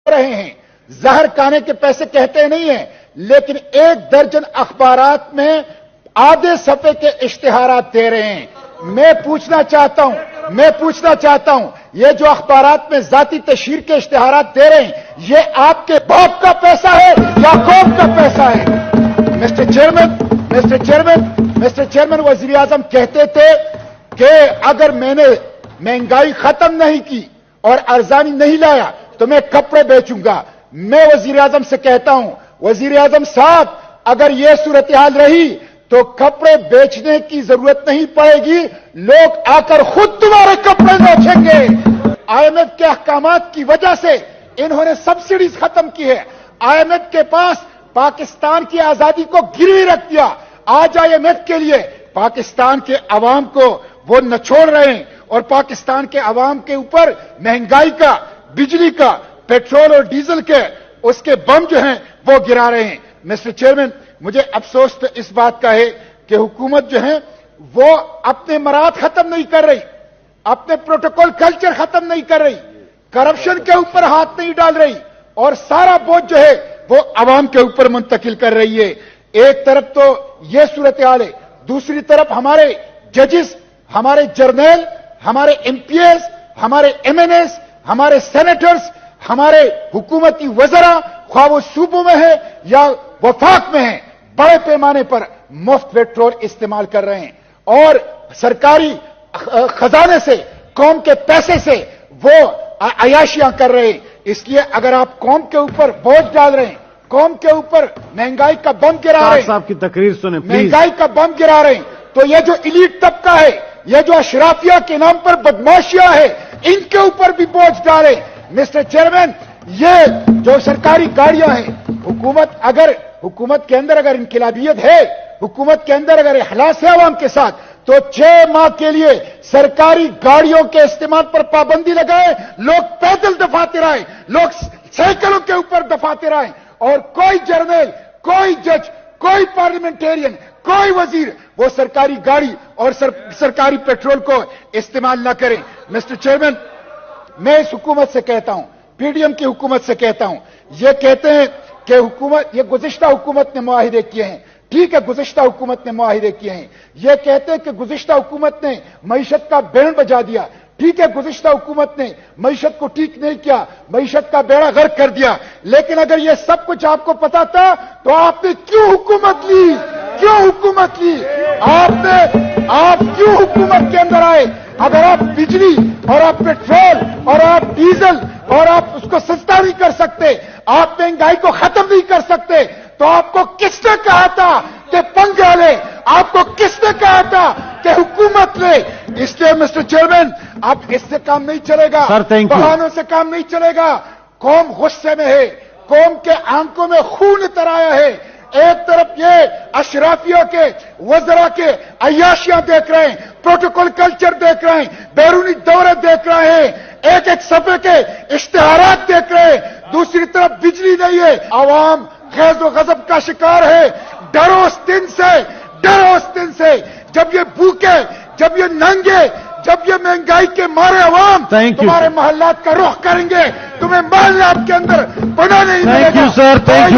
رہے ہیں. زہر کھانے کے پیسے کہتے نہیں ہیں, لیکن 1 درجن اخبارات میں آدھے صفحے کے اشتہارات دے رہے ہیں. میں پوچھنا چاہتا ہوں یہ جو اخبارات میں ذاتی تشہیر کے اشتہارات دے رہے ہیں, یہ آپ کے باپ کا پیسہ ہے یا قوم کا پیسہ ہے؟ مسٹر چیئرمین, وزیر اعظم کہتے تھے کہ اگر میں نے مہنگائی ختم نہیں کی اور ارزانی نہیں لایا تو میں کپڑے بیچوں گا. میں وزیر اعظم سے کہتا ہوں, وزیر اعظم صاحب, اگر یہ صورتحال رہی تو کپڑے بیچنے کی ضرورت نہیں پڑے گی, لوگ آ کر خود تمہارے کپڑے بیچیں گے. آئی ایم ایف کے احکامات کی وجہ سے انہوں نے سبسڈیز ختم کی ہے. آئی ایم ایف کے پاس پاکستان کی آزادی کو گروی رکھ دیا. آج آئی ایم ایف کے لیے پاکستان کے عوام کو وہ نچوڑ رہے ہیں اور پاکستان کے عوام کے اوپر مہنگائی کا, بجلی کا, پیٹرول اور ڈیزل کے اس کے بم جو ہیں وہ گرا رہے ہیں. مسٹر چیئرمین, مجھے افسوس تو اس بات کا ہے کہ حکومت جو ہے وہ اپنے مراد ختم نہیں کر رہی, اپنے پروٹوکول کلچر ختم نہیں کر رہی, کرپشن کے اوپر ہاتھ نہیں ڈال رہی اور سارا بوجھ جو ہے وہ عوام کے اوپر منتقل کر رہی ہے. ایک طرف تو یہ صورتحال ہے, دوسری طرف ہمارے ججز, ہمارے جرنیل, ہمارے ایم پی ایز, ہمارے ایم این ایز, ہمارے سینیٹرز, ہمارے حکومتی وزراء, خواہ وہ صوبوں میں ہے یا وفاق میں ہیں, بڑے پیمانے پر مفت پیٹرول استعمال کر رہے ہیں اور سرکاری خزانے سے, قوم کے پیسے سے وہ عیاشیاں کر رہے ہیں. اس لیے اگر آپ قوم کے اوپر بوجھ ڈال رہے ہیں, قوم کے اوپر مہنگائی کا بم گرا رہے ہیں, صاحب کی تقریر سنیں پلیز. مہنگائی کا بم گرا رہے ہیں, تو یہ جو ایلیٹ طبقہ ہے, یہ جو اشرافیہ کے نام پر بدماشیاں ہے, ان کے اوپر بھی بوجھ ڈالے. مسٹر چیئرمین, یہ جو سرکاری گاڑیاں ہیں, حکومت کے اندر اگر انقلابیت ہے, حکومت کے اندر اگر اخلاص ہے عوام کے ساتھ, تو 6 ماہ کے لیے سرکاری گاڑیوں کے استعمال پر پابندی لگائے, لوگ پیدل دفاتر آئے, لوگ سائیکلوں کے اوپر دفاتر آئے, اور کوئی جرنیل, کوئی جج, کوئی پارلیمنٹیرین, کوئی وزیر وہ سرکاری گاڑی اور سرکاری پیٹرول کو استعمال نہ کریں. مسٹر چیئرمین, میں اس حکومت سے کہتا ہوں, پی ڈی ایم کی حکومت سے کہتا ہوں, یہ کہتے ہیں کہ یہ گزشتہ حکومت نے معاہدے کیے ہیں. ٹھیک ہے, گزشتہ حکومت نے معاہدے کیے ہیں. یہ کہتے ہیں کہ گزشتہ حکومت نے معیشت کا بینڈ بجا دیا. ٹھیک ہے, گزشتہ حکومت نے معیشت کو ٹھیک نہیں کیا, معیشت کا بیڑا غرق کر دیا. لیکن اگر یہ سب کچھ آپ کو پتا تھا تو آپ نے کیوں حکومت لی؟ آپ کیوں حکومت کے اندر آئے؟ اگر آپ بجلی اور آپ پیٹرول اور آپ ڈیزل اور آپ اس کو سستا نہیں کر سکتے, آپ مہنگائی کو ختم نہیں کر سکتے, تو آپ کو کس نے کہا تھا کہ پنگا لے؟ آپ کو کس نے کہا تھا کہ حکومت لے؟ اس لیے مسٹر چیئرمین, اب اس سے کام نہیں چلے گا, بہانوں سے کام نہیں چلے گا. قوم غصے میں ہے, قوم کے آنکھوں میں خون اتر آیا ہے. ایک طرف یہ اشرافیہ کے, وزراء کے عیاشیاں دیکھ رہے ہیں, پروٹوکول کلچر دیکھ رہے ہیں, بیرونی دورے دیکھ رہے ہیں, ایک صفحے کے اشتہارات دیکھ رہے ہیں. دوسری طرف بجلی نہیں ہے, عوام غیظ و غضب کا شکار ہے. ڈرو اس دن سے جب یہ بھوکے, جب یہ ننگے, جب یہ مہنگائی کے مارے عوام تمہارے محلات کا رخ کریں گے, تمہیں محلات کے اندر پناہ نہیں ملے گا. Thank you sir, thank you.